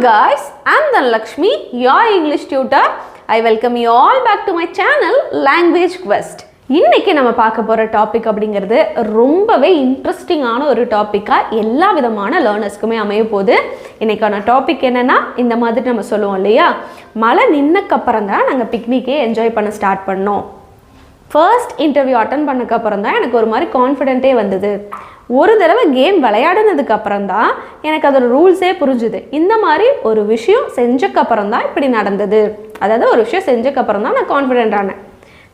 guys, I'm Dhanalakshmi, your English tutor. I welcome you all back to my channel Language Quest. இன்னைக்கு நம்ம பார்க்க போற topic அப்படிங்கிறது ரொம்பவே இன்ட்ரெஸ்டிங்கான ஒரு டாபிக்கா எல்லா விதமான லேர்னர்ஸ்க்குமே அமைய போகுது. இன்னைக்கான டாபிக் என்னன்னா, இந்த மாதிரி நம்ம சொல்லுவோம் இல்லையா, மழை நின்னக்கு அப்புறம் தான் நாங்கள் பிக்னிக்கே என்ஜாய் பண்ண ஸ்டார்ட் பண்ணோம். ஃபர்ஸ்ட் இன்டர்வியூ அட்டன் பண்ணக்கு அப்புறம் தான் எனக்கு ஒரு மாதிரி கான்ஃபிடென்ட்டே வந்தது. ஒரு தடவை கேம் விளையாடுனதுக்கு அப்புறம் தான் எனக்கு அதோட ரூல்ஸே புரிஞ்சுது. இந்த மாதிரி ஒரு விஷயம் செஞ்சக்கு அப்புறம் தான் இப்படி நடந்தது, அதாவது ஒரு விஷயம் செஞ்சக்கு அப்புறம் தான் நான் கான்ஃபிடென்ட் ஆனேன்,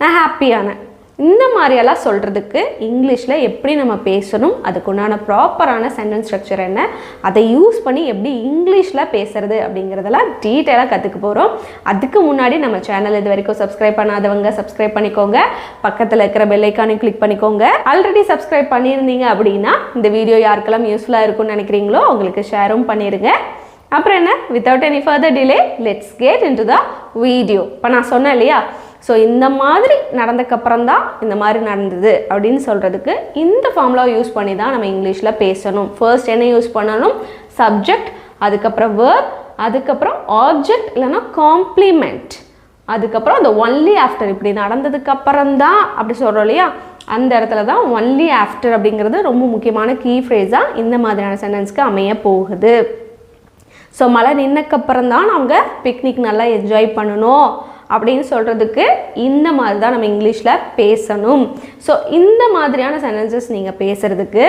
நான் ஹாப்பியானேன். இந்த மாதிரியெல்லாம் சொல்கிறதுக்கு இங்கிலீஷில் எப்படி நம்ம பேசணும், அதுக்குண்டான ப்ராப்பரான சென்டென்ஸ் ஸ்ட்ரக்சர் என்ன, அதை யூஸ் பண்ணி எப்படி இங்கிலீஷில் பேசுறது அப்படிங்கிறதெல்லாம் டீட்டெயிலாக கற்றுக்க போகிறோம். அதுக்கு முன்னாடி நம்ம சேனல் இது வரைக்கும் சப்ஸ்கிரைப் பண்ணாதவங்க சப்ஸ்கிரைப் பண்ணிக்கோங்க, பக்கத்தில் இருக்கிற பெல் ஐக்கானையும் கிளிக் பண்ணிக்கோங்க. ஆல்ரெடி சப்ஸ்கிரைப் பண்ணியிருந்தீங்க அப்படின்னா இந்த வீடியோ யாருக்கெல்லாம் யூஸ்ஃபுல்லாக இருக்கும்னு நினைக்கிறீங்களோ அவங்களுக்கு ஷேரும் பண்ணிடுங்க. அப்புறம் என்ன, without any further delay let's get into the video. இப்போ நான் சொன்னேன் இல்லையா, ஸோ இந்த மாதிரி நடந்தக்கப்புறம் தான் இந்த மாதிரி நடந்தது அப்படின்னு சொல்கிறதுக்கு இந்த ஃபார்முலாவை யூஸ் பண்ணி தான் நம்ம இங்கிலீஷில் பேசணும். ஃபர்ஸ்ட் என்ன யூஸ் பண்ணணும், சப்ஜெக்ட், அதுக்கப்புறம் வேர்ப், அதுக்கப்புறம் ஆப்ஜெக்ட் இல்லைன்னா காம்ப்ளிமெண்ட், அதுக்கப்புறம் அந்த ஒன்லி ஆஃப்டர். இப்படி நடந்ததுக்கப்புறம் தான் அப்படி சொல்கிறோம் இல்லையா, அந்த இடத்துல தான் ஒன்லி ஆஃப்டர் அப்படிங்கிறது ரொம்ப முக்கியமான கீ ஃப்ரேஸாக இந்த மாதிரியான சென்டென்ஸ்க்கு அமைய போகுது. ஸோ மழை நின்னக்கப்புறம் தான் அவங்க பிக்னிக் நல்லா என்ஜாய் பண்ணணும் அப்படின்னு சொல்கிறதுக்கு இந்த மாதிரி தான் நம்ம இங்கிலீஷில் பேசணும். ஸோ இந்த மாதிரியான சென்டென்சஸ் நீங்கள் பேசுகிறதுக்கு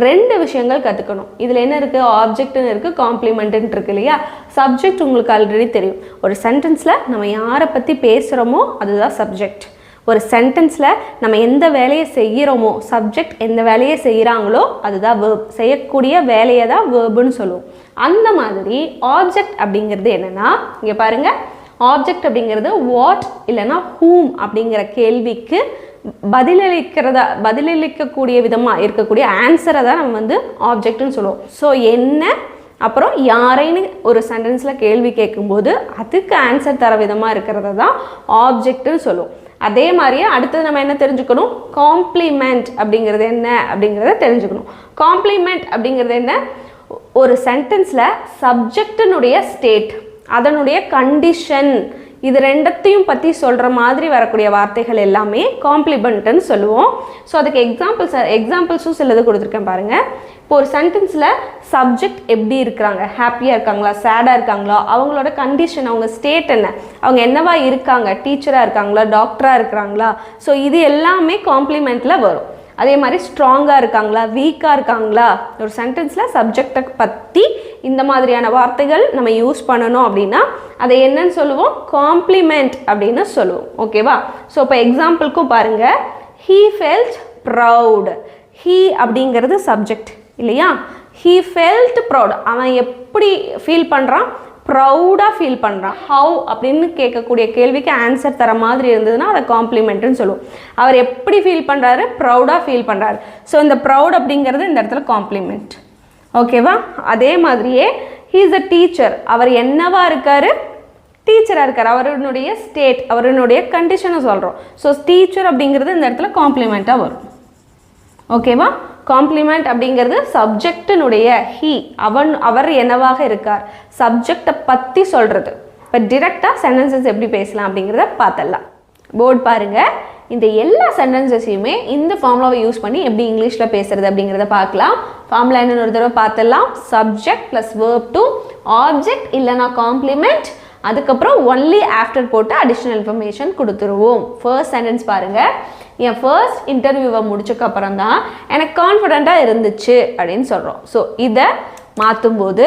ரெண்டு விஷயங்கள் கற்றுக்கணும். இதில் என்ன இருக்குது, ஆப்ஜெக்ட்னு இருக்குது, காம்ப்ளிமெண்ட்டுன்னு இருக்குது இல்லையா. சப்ஜெக்ட் உங்களுக்கு ஆல்ரெடி தெரியும். ஒரு சென்டென்ஸில் நம்ம யாரை பற்றி பேசுகிறோமோ அதுதான் சப்ஜெக்ட். ஒரு சென்டென்ஸில் நம்ம எந்த வேலையை செய்கிறோமோ, சப்ஜெக்ட் எந்த வேலையை செய்கிறாங்களோ அதுதான் வேர்ப். செய்யக்கூடிய வேலையை தான் வேர்புன்னு சொல்லுவோம். அந்த மாதிரி ஆப்ஜெக்ட் அப்படிங்கிறது என்னென்னா, இங்கே பாருங்கள், ஆப்ஜெக்ட் அப்படிங்கிறது வாட் இல்லைன்னா ஹூம் அப்படிங்கிற கேள்விக்கு பதிலளிக்கக்கூடிய விதமாக இருக்கக்கூடிய ஆன்சரை தான் நம்ம வந்து ஆப்ஜெக்ட்னு சொல்லுவோம். ஸோ என்ன அப்புறம் யாரைன்னு ஒரு சென்டென்ஸில் கேள்வி கேட்கும்போது அதுக்கு ஆன்சர் தர விதமாக இருக்கிறத தான் ஆப்ஜெக்ட்னு சொல்லுவோம். அதே மாதிரியே அடுத்தது நம்ம என்ன தெரிஞ்சுக்கணும், காம்ப்ளிமெண்ட் அப்படிங்கிறது என்ன அப்படிங்கிறத தெரிஞ்சுக்கணும். காம்ப்ளிமெண்ட் அப்படிங்கிறது என்ன, ஒரு சென்டென்ஸில் சப்ஜெக்டினுடைய ஸ்டேட், அதனுடைய கண்டிஷன், இது ரெண்டத்தையும் பற்றி சொல்கிற மாதிரி வரக்கூடிய வார்த்தைகள் எல்லாமே காம்ப்ளிமெண்ட்டுன்னு சொல்லுவோம். ஸோ அதுக்கு எக்ஸாம்பிள்ஸும் சிலது கொடுத்துருக்கேன் பாருங்கள். இப்போ ஒரு சென்டென்ஸில் சப்ஜெக்ட் எப்படி இருக்கிறாங்க, ஹாப்பியாக இருக்காங்களா, சேடாக இருக்காங்களா, அவங்களோட கண்டிஷன், அவங்க ஸ்டேட் என்ன, அவங்க என்னவா இருக்காங்க, டீச்சராக இருக்காங்களா, டாக்டராக இருக்கிறாங்களா, ஸோ இது எல்லாமே காம்ப்ளிமெண்ட்டில் வரும். அதே மாதிரி ஸ்ட்ராங்காக இருக்காங்களா, வீக்காக இருக்காங்களா, ஒரு சென்டென்ஸில் சப்ஜெக்டை பற்றி இந்த மாதிரியான வார்த்தைகள் நம்ம யூஸ் பண்ணணும் அப்படின்னா அதை என்னன்னு சொல்லுவோம், காம்ப்ளிமெண்ட் அப்படின்னு சொல்லுவோம். ஓகேவா. ஸோ இப்போ எக்ஸாம்பிளுக்கும் பாருங்கள், ஹீ ஃபெல்ட் ப்ரவுட். ஹீ அப்படிங்கிறது சப்ஜெக்ட் இல்லையா. ஹீ ஃபெல்ட் ப்ரவுட், அவன் எப்படி ஃபீல் பண்ணுறான், ப்ரௌடாக ஃபீல் பண்ணுறான். ஹவு அப்படின்னு கேட்கக்கூடிய கேள்விக்கு ஆன்சர் தர மாதிரி இருந்ததுன்னா அதை காம்ப்ளிமெண்ட்டுன்னு சொல்லுவோம். அவர் எப்படி ஃபீல் பண்ணுறாரு, ப்ரௌடாக ஃபீல் பண்ணுறாரு. ஸோ இந்த ப்ரௌட் அப்படிங்கிறது இந்த இடத்துல காம்ப்ளிமெண்ட். ஓகேவா. அதே மாதிரியே ஹீ இஸ் அ டீச்சர், அவர் என்னவா இருக்கார், டீச்சராக இருக்கார், அவருடைய ஸ்டேட், அவருடைய கண்டிஷனை சொல்கிறோம். ஸோ டீச்சர் அப்படிங்கிறது இந்த இடத்துல காம்ப்ளிமெண்ட்டாக வரும். ஓகேவா. காம்ப்ளிமெண்ட் அப்படிங்கிறது சப்ஜெக்டினுடைய ஹீ, அவர் என்னவாக இருக்கார், சப்ஜெக்டை பற்றி சொல்கிறது. இப்போ டிரெக்டாக சென்டென்சஸ் எப்படி பேசலாம் அப்படிங்கிறத பார்த்தலாம். போர்டு பாருங்கள். இந்த எல்லா சென்டென்சஸையுமே இந்த ஃபார்முலாவை யூஸ் பண்ணி எப்படி இங்கிலீஷில் பேசுறது அப்படிங்கிறத பார்க்கலாம். ஃபார்முலா என்னன்னு ஒரு தடவை பார்த்துடலாம். Subject plus verb to object இல்லைனா காம்ப்ளிமெண்ட், அதுக்கப்புறம் ஒன்லி ஆஃப்டர் போட்டு அடிஷ்னல் இன்ஃபர்மேஷன் கொடுத்துருவோம். ஃபர்ஸ்ட் சென்டென்ஸ் பாருங்கள், என் ஃபர்ஸ்ட் இன்டர்வியூவை முடிச்சக்கப்புறம் தான் எனக்கு கான்ஃபிடெண்ட்டாக இருந்துச்சு அப்படின்னு சொல்கிறோம். ஸோ இதை மாற்றும்போது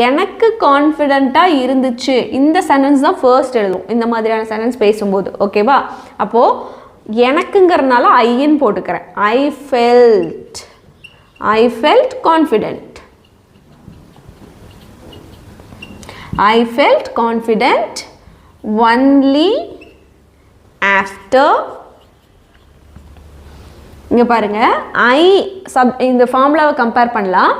எனக்கு கான்ஃபிடெண்ட்டாக இருந்துச்சு, இந்த சென்டென்ஸ் தான் ஃபர்ஸ்ட் எழுதும் இந்த மாதிரியான சென்டென்ஸ் பேசும்போது. ஓகேவா. அப்போது எனக்குங்கிறதுனால ஐன்னு போட்டுக்கிறேன். I felt confident. I felt confident only after. இங்கே பாருங்கள், இந்த ஃபார்முலாவை கம்பேர் பண்ணலாம்.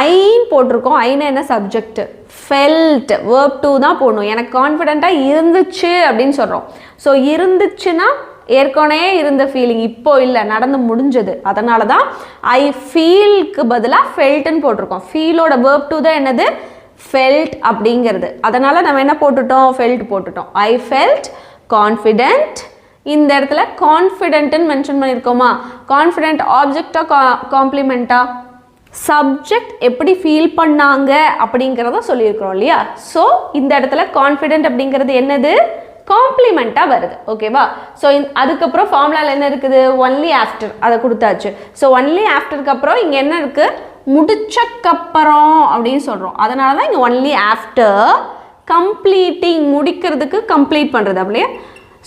ஐன்னு போட்டிருக்கோம், ஐனா என்ன சப்ஜெக்ட், ஃபெல்ட் வேர்ப் டூ தான் போடணும். எனக்கு கான்ஃபிடெண்ட்டாக இருந்துச்சு அப்படின்னு சொல்கிறோம். ஸோ இருந்துச்சுன்னா ஏற்கனவே இருந்த ஃபீலிங், இப்போ இல்லை, நடந்து முடிஞ்சது. அதனால தான் ஐ ஃபீலுக்கு பதிலாக ஃபெல்ட்டுன்னு போட்டிருக்கோம். ஃபீலோட வேர்ப் டூ தான் என்னது, felt அப்படிங்கிறது. அதனால நம்ம என்ன போட்டுட்டோம்? felt போட்டுட்டோம். I felt confident. இந்த இடத்துல கான்ஃபிடென்ட்னு மென்ஷன் பண்ணியிருக்கோமா? கான்ஃபிடென்ட் ஆப்ஜெக்டா காம்ப்ளிமெண்ட்டா? சப்ஜெக்ட் எப்படி ஃபீல் பண்ணாங்க அப்படிங்கிறத சொல்லியிருக்கிறோம் இல்லையா? ஸோ இந்த இடத்துல கான்ஃபிடென்ட் அப்படிங்கிறது என்னது? காம்ப்ளிமெண்ட்டாக வருது. ஓகேவா? ஸோ அதுக்கப்புறம் ஃபார்முலாவில் என்ன இருக்குது? ஒன்லி ஆஃப்டர் அதை கொடுத்தாச்சு. ஸோ ஒன்லி ஆஃப்டருக்கு அப்புறம் இங்கே என்ன இருக்குது? முடிச்சக்கப்புறம் அப்படின்னு சொல்கிறோம். அதனால தான் இங்கே ஒன்லி ஆஃப்டர் கம்ப்ளீட்டிங், முடிக்கிறதுக்கு கம்ப்ளீட் பண்ணுறது அப்படியே.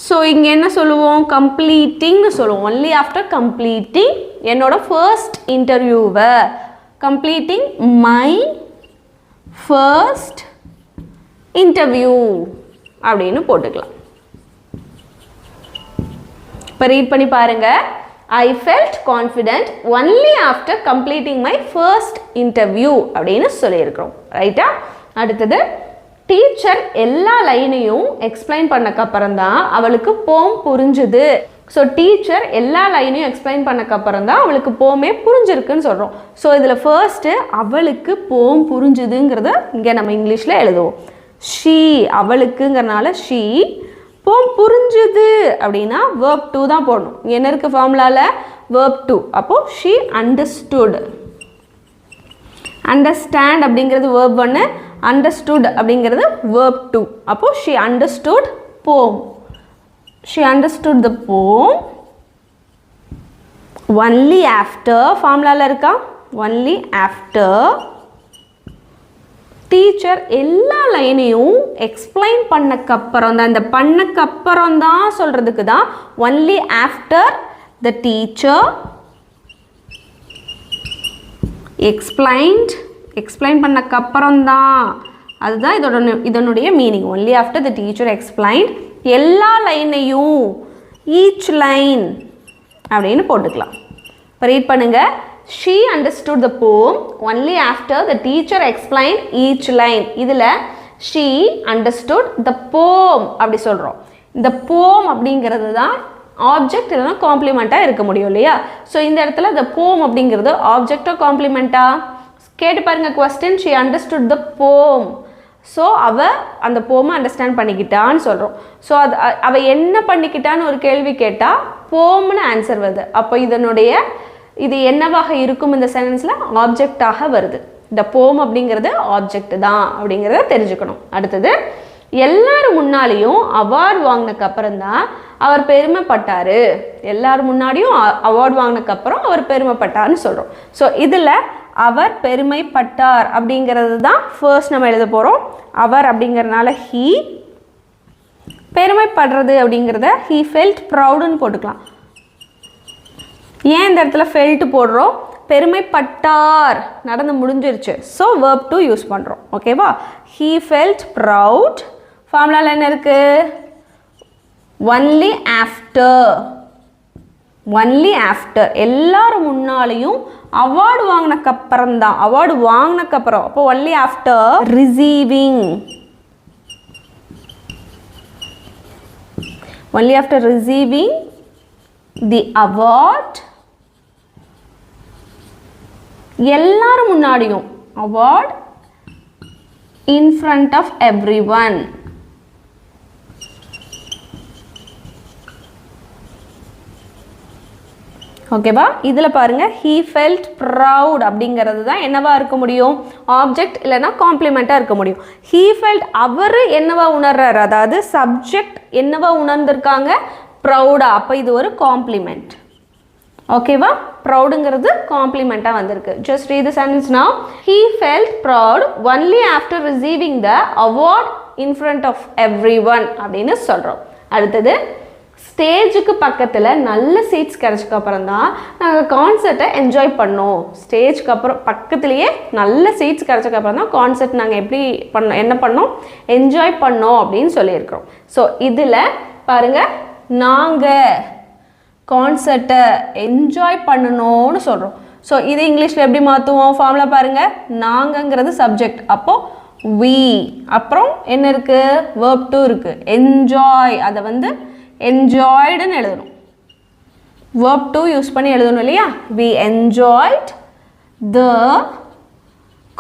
ஸோ இங்கே என்ன சொல்லுவோம்? கம்ப்ளீட்டிங்னு சொல்லுவோம். ஒன்லி ஆஃப்டர் கம்ப்ளீட்டிங் என்னோட ஃபர்ஸ்ட் இன்டர்வியூவை, கம்ப்ளீட்டிங் மை ஃபர்ஸ்ட் இன்டர்வியூ அப்படின்னு போட்டுக்கலாம். இப்போ ரீட் பண்ணி பாருங்க. I felt confident only after completing my first interview அப்படின்னு சொல்லியிருக்கிறோம். ரைட்டா? அடுத்தது டீச்சர் எல்லா லைனையும் எக்ஸ்பிளைன் பண்ணக்கப்புறம் தான் அவளுக்கு போம் புரிஞ்சுது. ஸோ டீச்சர் எல்லா லைனையும் எக்ஸ்பிளைன் பண்ணக்கப்புறம் தான் அவளுக்கு போமே புரிஞ்சிருக்குன்னு சொல்கிறோம். ஸோ இதில் ஃபர்ஸ்ட்டு அவளுக்கு போம் புரிஞ்சுதுங்கிறத இங்கே நம்ம இங்கிலீஷில் எழுதுவோம். ஷீ, அவளுக்குங்கிறனால ஷீ. போம் புரிஞ்சுது அப்படின்னா verb 2 தான் போடணும். என்ன இருக்குது ஃபார்முலாவில்? verb 2. அப்போது ஷீ அண்டர்ஸ்டுட். அண்டர்ஸ்டாண்ட் அப்படிங்கிறது verb 1, understood அப்படிங்கிறது verb 2. அப்போது ஷீ அண்டர்ஸ்டுட் போம். ஷீ அண்டர்ஸ்டுட் த போம் ஒன்லி ஆஃப்டர். ஃபார்முலாவில் இருக்கா? ஒன்லி ஆஃப்டர் டீச்சர் எல்லா லைனையும் எக்ஸ்பிளைன் பண்ணக்கப்புறம் தான், இந்த பண்ணக்கப்புறம் தான் சொல்கிறதுக்கு தான் only after the teacher explain பண்ணக்கப்புறம் தான், அதுதான் இதனுடைய meaning. Only after the teacher explain எல்லா லைனையும், ஈச் லைன் அப்படின்னு போட்டுக்கலாம். இப்போ ரீட் பண்ணுங்க. She understood the poem only after the teacher explained each line. இதில் she understood the poem அப்படி சொல்கிறோம். இந்த poem அப்படிங்கிறது தான் ஆப்ஜெக்ட் இல்லைனா காம்ப்ளிமெண்ட்டாக இருக்க முடியும் இல்லையா? ஸோ இந்த இடத்துல the poem அப்படிங்கிறது ஆப்ஜெக்டோ காம்ப்ளிமெண்ட்டா? கேட்டு பாருங்கள் question. she understood the poem. So அவள் அந்த போமை அண்டர்ஸ்டாண்ட் பண்ணிக்கிட்டான்னு சொல்கிறோம். ஸோ அவள் என்ன பண்ணிக்கிட்டான்னு ஒரு கேள்வி கேட்டால் போம்னு ஆன்சர் வருது. அப்போ இது என்னவாக இருக்கும்? இந்த சென்டென்ஸில் ஆப்ஜெக்டாக வருது. இந்த போம் அப்படிங்கிறது ஆப்ஜெக்ட் தான் அப்படிங்கிறத தெரிஞ்சுக்கணும். அடுத்தது எல்லாரும் முன்னாலேயும் அவார்டு வாங்கினதுக்கப்புறம் தான் அவர் பெருமைப்பட்டார். எல்லாரும் முன்னாடியும் அவார்டு வாங்கினதுக்கப்புறம் அவர் பெருமைப்பட்டார்னு சொல்கிறோம். ஸோ இதில் அவர் பெருமைப்பட்டார் அப்படிங்கிறது தான் ஃபர்ஸ்ட் நம்ம எழுத போகிறோம். அவர் அப்படிங்கிறதுனால ஹீ, பெருமைப்படுறது அப்படிங்கிறத ஹீ ஃபெல்ட் ப்ரவுடுன்னு போட்டுக்கலாம். ஏன் இந்த இடத்துல ஃபெல்ட் போடுறோம்? பெருமைப்பட்டார் நடந்து முடிஞ்சிருச்சு. ஸோ verb 2 யூஸ் பண்ணுறோம். ஓகேவா? he felt proud. ஃபார்முலாவில் என்ன இருக்குது? Only after. ஒன்லி ஆஃப்டர் எல்லாரும் முன்னாலேயும் அவார்டு வாங்கினக்கப்புறம் தான், அவார்டு வாங்கினக்கப்புறம். அப்போ only after receiving. Only after receiving the award. எல்லாரும் முன்னாடியும் award in front of everyone. ஓகேவா? இதில் பாருங்கள் he felt proud அப்படிங்கிறது தான் என்னவா இருக்க முடியும்? ஆப்ஜெக்ட் இல்லைனா காம்ப்ளிமெண்ட்டாக இருக்க முடியும். he felt அவர் என்னவா உணர்றாரு, அதாவது சப்ஜெக்ட் என்னவா உணர்ந்திருக்காங்க? ப்ரௌடா. அப்போ இது ஒரு காம்ப்ளிமெண்ட். ஓகேவா? ப்ரௌடுங்கிறது காம்ப்ளிமெண்ட்டாக வந்திருக்கு. Just read the sentence now. he felt proud only after receiving the award in front of everyone அப்படின்னு சொல்கிறோம். அடுத்தது ஸ்டேஜுக்கு பக்கத்தில் நல்ல சீட்ஸ் கிடச்சக்கப்புறம் தான் நாங்கள் கான்சர்ட்டை என்ஜாய் பண்ணோம். ஸ்டேஜ்க்கு அப்புறம் பக்கத்துலேயே நல்ல சீட்ஸ் கிடச்சக்கப்புறம் தான் கான்சர்ட் நாங்கள் எப்படி பண்ணோம், என்ன பண்ணோம், என்ஜாய் பண்ணோம் அப்படின்னு சொல்லியிருக்கிறோம். ஸோ இதில் பாருங்கள், நாங்கள் கான்சர்ட்டை என்ஜாய் பண்ணணும்னு சொல்கிறோம். ஸோ இது இங்கிலீஷில் எப்படி மாற்றுவோம்? ஃபார்முலா பாருங்கள். நாங்கங்கிறது சப்ஜெக்ட், அப்போது we, அப்புறம் என்ன இருக்குது? verb 2 இருக்குது. என்ஜாய், அதை வந்து என்ஜாய்டுன்னு எழுதணும். verb 2 யூஸ் பண்ணி எழுதணும் இல்லையா? we enjoyed the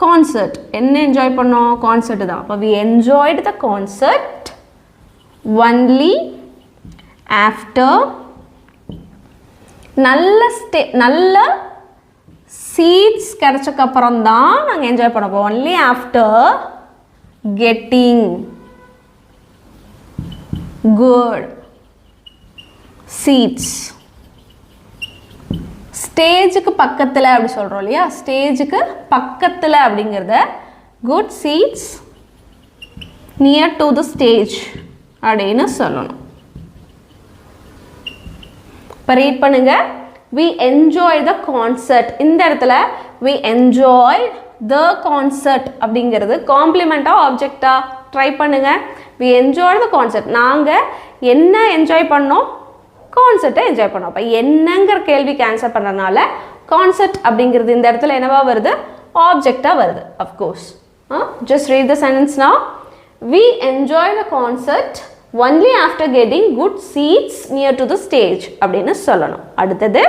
concert. என்ன என்ஜாய் பண்ணோம்? கான்சர்ட் தான். அப்போ we enjoyed the concert only after நல்ல சீட்ஸ் கிடைச்சக்கு அப்புறம் தான் நாங்கள் enjoy பண்ணப்போம். only after getting good seats. ஸ்டேஜுக்கு பக்கத்தில் அப்படி சொல்கிறோம் இல்லையா? ஸ்டேஜுக்கு பக்கத்தில் அப்படிங்கிறத good seats near to the stage அப்படின்னு சொல்லணும். இப்போ ரீட் பண்ணுங்க. we enjoy the concert. இந்த இடத்துல we enjoy the concert அப்படிங்கிறது காம்ப்ளிமெண்டா ஆப்ஜெக்டா? ட்ரை பண்ணுங்க. we enjoy the concert. நாங்கள் என்ன என்ஜாய் பண்ணோம்? கான்செர்ட்டை என்ஜாய் பண்ணோம். அப்போ என்னங்கிற கேள்விக்கு ஆன்சர் பண்ணுறதுனால கான்செர்ட் அப்படிங்கிறது இந்த இடத்துல என்னவா வருது? ஆப்ஜெக்டாக வருது. Of course just read the sentence now. we enjoy the concert only after getting good seats near to the stage அப்படின்னு சொல்லணும். அடுத்தது,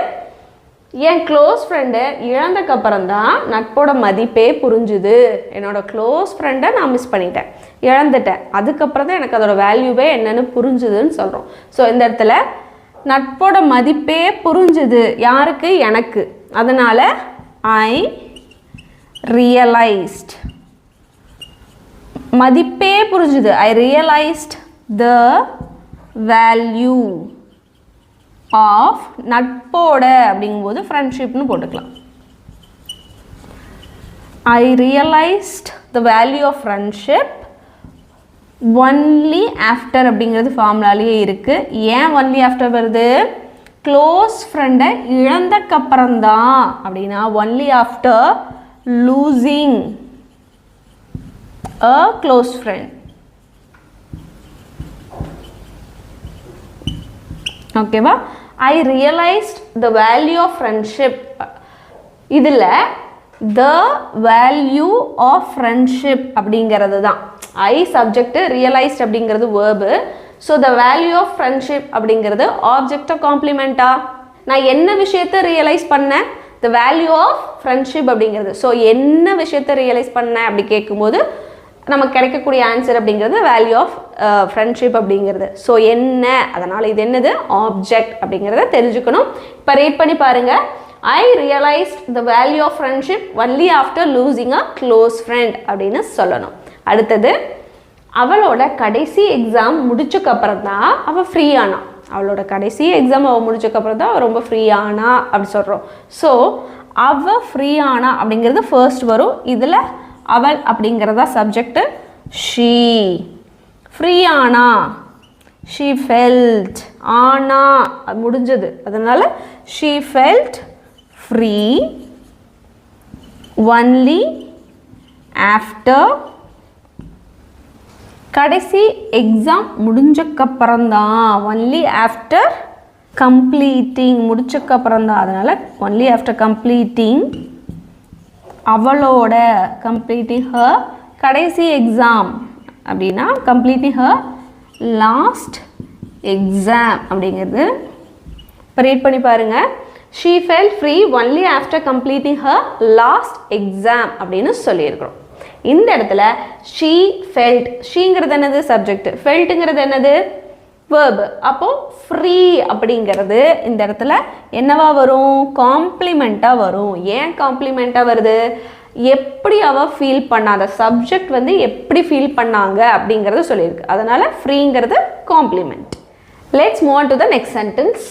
என் க்ளோஸ் ஃப்ரெண்டை இழந்தக்கப்புறம் தான் நட்போட மதிப்பே புரிஞ்சுது. என்னோட க்ளோஸ் ஃப்ரெண்டை நான் மிஸ் பண்ணிட்டேன், இழந்துட்டேன், அதுக்கப்புறம் தான் எனக்கு அதோட வேல்யூவே என்னென்னு புரிஞ்சுதுன்னு சொல்கிறோம். ஸோ இந்த இடத்துல நட்போட மதிப்பே புரிஞ்சுது. யாருக்கு? எனக்கு. அதனால் ஐ ரியலைஸ்ட். மதிப்பே புரிஞ்சுது. I realised the value of நட்போட அப்படிங்கும்போது ஃப்ரெண்ட்ஷிப்னு போட்டுக்கலாம். I realized the value of friendship only after அப்படிங்கிறது ஃபார்முலாலேயே இருக்குது. ஏன் only after வருது? க்ளோஸ் ஃப்ரெண்டை இழந்தக்கப்புறம்தான் அப்படின்னா only after losing a close friend. ஓகேவா? I realised the value of friendship. இதில் த வேல்யூ ஆஃப் ஃப்ரெண்ட்ஷிப் அப்படிங்கிறது தான் ஐ சப்ஜெக்ட், ரியலைஸ்ட் அப்படிங்கிறது verb. So the value of friendship அப்படிங்கிறது ஆப்ஜெக்டா காம்ப்ளிமெண்ட்டா? நான் என்ன விஷயத்தை ரியலைஸ் பண்ணேன்? த வேல்யூ ஆஃப் ஃப்ரெண்ட்ஷிப் அப்படிங்கிறது. ஸோ என்ன விஷயத்தை ரியலைஸ் பண்ணேன் அப்படி கேட்கும்போது நமக்கு கிடைக்கக்கூடிய ஆன்சர் அப்படிங்கிறது வேல்யூ ஆஃப் ஃப்ரெண்ட்ஷிப் அப்படிங்கிறது. ஸோ என்ன, அதனால் இது என்னது? ஆப்ஜெக்ட் அப்படிங்கிறத தெரிஞ்சுக்கணும். இப்போ ரீட் பண்ணி பாருங்கள். I realised the value of friendship only after losing a close friend அப்படின்னு சொல்லணும். அடுத்தது, அவளோட கடைசி எக்ஸாம் முடிச்சக்கப்புறம் தான் அவள் ஃப்ரீ ஆனா. அவளோட கடைசி எக்ஸாம் அவள் முடிச்சக்கப்புறம் தான் அவள் ரொம்ப ஃப்ரீ ஆனா அப்படி சொல்கிறோம். ஸோ அவள் ஃப்ரீ ஆனா அப்படிங்கிறது ஃபர்ஸ்ட் வரும். இதில் அவள் அப்படிங்கிறதா சப்ஜெக்ட். ஷீ ஃப்ரீ ஆனா, ஷீ ஃபெல்ட். ஆனா முடிஞ்சது, அதனால் she felt free only after. கடைசி எக்ஸாம் முடிஞ்சக்கப்புறம்தான். Only after completing. முடிச்சக்கப்புறம்தான், அதனால் ஒன்லி ஆஃப்டர் கம்ப்ளீட்டிங் அவளோட, கம்ப்ளீட்டிங் ஹர் கடைசி எக்ஸாம் அப்படின்னா கம்ப்ளீட்டிங் ஹர் லாஸ்ட் எக்ஸாம் அப்படிங்கிறது. இப்போ ரீட் பண்ணி பாருங்கள். She felt free only after completing her last exam அப்படின்னு சொல்லியிருக்கிறோம். இந்த இடத்துல ஷீ ஃபெல்ட், ஷீங்கிறது என்னது? சப்ஜெக்ட். ஃபெல்ட்டுங்கிறது என்னது? வேர்பு. அப்போது ஃப்ரீ அப்படிங்கிறது இந்த இடத்துல என்னவா வரும்? காம்ப்ளிமெண்ட்டாக வரும். ஏன் காம்ப்ளிமெண்ட்டாக வருது? எப்படி அவள் ஃபீல் பண்ணாத, சப்ஜெக்ட் வந்து எப்படி ஃபீல் பண்ணாங்க அப்படிங்கிறத சொல்லியிருக்கு. அதனால் ஃப்ரீங்கிறது compliment. Let's move on to the next sentence.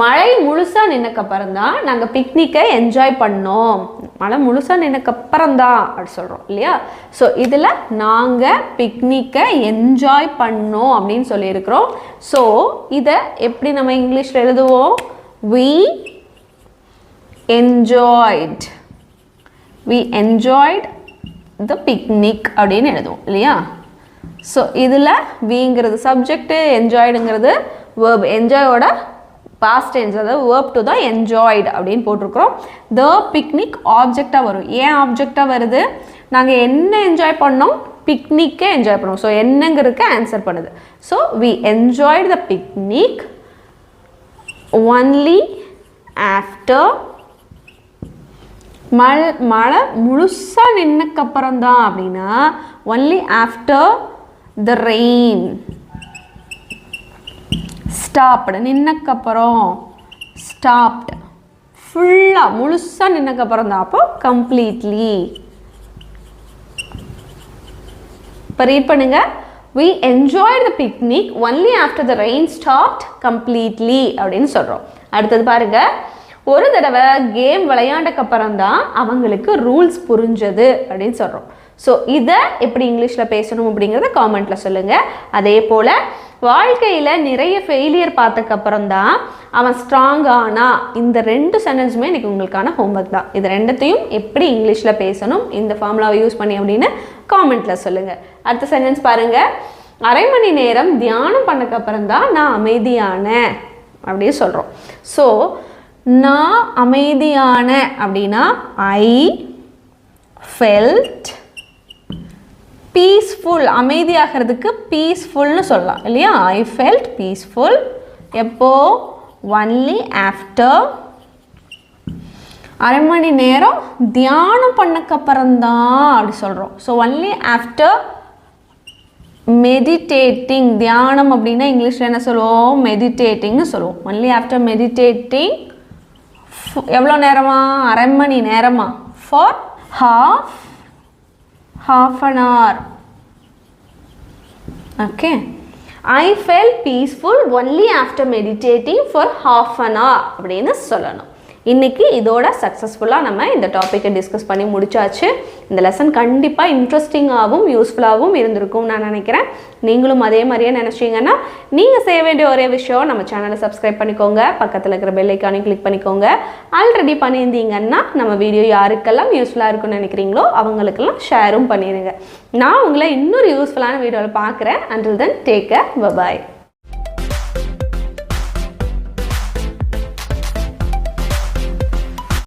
மழை முழுசாக நின்னக்கப்புறம் தான் நாங்கள் பிக்னிக்கை என்ஜாய் பண்ணோம். மழை முழுசாக நின்னக்கப்புறம் தான் அப்படி சொல்கிறோம் இல்லையா? ஸோ இதில் நாங்கள் பிக்னிக்கை என்ஜாய் பண்ணோம் அப்படின்னு சொல்லியிருக்கிறோம். ஸோ இதை எப்படி நம்ம இங்கிலீஷில் எழுதுவோம்? we enjoyed the picnic அப்படின்னு எழுதுவோம் இல்லையா? ஸோ இதில் விங்கிறது சப்ஜெக்ட், என்ஜாய்டுங்கிறது வேர்ப். என்ஜாயோட பாஸ்ட் டென்ஸ், அதாவது வேர்ப் டு தான் என்ஜாய்டு அப்படின்னு போட்டிருக்கிறோம். த பிக்னிக் ஆப்ஜெக்டாக வரும். ஏன் ஆப்ஜெக்டாக வருது? நாங்கள் என்ன என்ஜாய் பண்ணோம்? பிக்னிக்கே என்ஜாய் பண்ணோம். ஸோ என்னங்கிறதுக்கு ஆன்சர் பண்ணுது. So we enjoyed the picnic only after மழை முழுசாக நின்னக்கப்புறம் தான் அப்படின்னா only after the rain. Stopped நின்னக்கப்புறம், ஸ்டாப்டு ஃபுல்லாக முழுசாக நின்னக்கப்புறம் தான், அப்போ கம்ப்ளீட்லி. இப்போ ரீட் பண்ணுங்க. We enjoyed the picnic only after the rain stopped completely அப்படின்னு சொல்கிறோம். அடுத்தது பாருங்க, ஒரு தடவை கேம் விளையாண்டக்கப்புறம் தான் அவங்களுக்கு ரூல்ஸ் புரிஞ்சது அப்படின்னு சொல்கிறோம். ஸோ இதை எப்படி இங்கிலீஷில் பேசணும் அப்படிங்கிறத காமெண்ட்டில் சொல்லுங்கள். அதே போல் வாழ்க்கையில் நிறைய ஃபெயிலியர் பார்த்தக்கப்புறம் தான் அவன் ஸ்ட்ராங் ஆனா. இந்த 2 சென்டென்ஸுமே இன்றைக்கி உங்களுக்கான ஹோம்ஒர்க் தான். இது ரெண்டுத்தையும் எப்படி இங்கிலீஷில் பேசணும் இந்த ஃபார்முலாவை யூஸ் பண்ணி அப்படின்னு காமெண்ட்டில் சொல்லுங்கள். அடுத்த சென்டென்ஸ் பாருங்கள். அரை மணி நேரம் தியானம் பண்ணக்கப்புறம் தான் நான் அமைதியான அப்படின்னு சொல்கிறோம். ஸோ நான் அமைதியான அப்படின்னா ஐ ஃபெல்ட் பீஸ்ஃபுல். அமைதியாகிறதுக்கு பீஸ்ஃபுல்னு சொல்லலாம் இல்லையா? I felt peaceful. எப்போ? Only after. அரை மணி நேரம் தியானம் பண்ணக்கப்புறம்தான் அப்படி சொல்கிறோம். So only after meditating. தியானம் அப்படின்னா இங்கிலீஷில் என்ன சொல்லுவோம்? மெடிடேட்டிங்னு சொல்லுவோம். Only after meditating. எவ்வளோ நேரமா? அரை மணி நேரமா? For half an hour. Okay. I felt peaceful only after meditating for half an hour அப்படின்னு சொல்லணும். இன்றைக்கி இதோட சக்ஸஸ்ஃபுல்லாக நம்ம இந்த டாப்பிக்கை டிஸ்கஸ் பண்ணி முடிச்சாச்சு. இந்த லெசன் கண்டிப்பாக இன்ட்ரெஸ்டிங்காகவும் யூஸ்ஃபுல்லாகவும் இருந்திருக்கும் நான் நினைக்கிறேன். நீங்களும் அதே மாதிரியே நினச்சிங்கன்னா நீங்கள் செய்ய வேண்டிய ஒரே விஷயம், நம்ம சேனலை சப்ஸ்கிரைப் பண்ணிக்கோங்க, பக்கத்தில் இருக்கிற பெல் ஐக்கானையும் கிளிக் பண்ணிக்கோங்க. ஆல்ரெடி பண்ணியிருந்தீங்கன்னா நம்ம வீடியோ யாருக்கெல்லாம் யூஸ்ஃபுல்லாக இருக்குன்னு நினைக்கிறீங்களோ அவங்களுக்கெல்லாம் ஷேரும் பண்ணிடுங்க. நான் உங்களை இன்னொரு யூஸ்ஃபுல்லான வீடியோவில் பார்க்குறேன். until then take care, bye bye.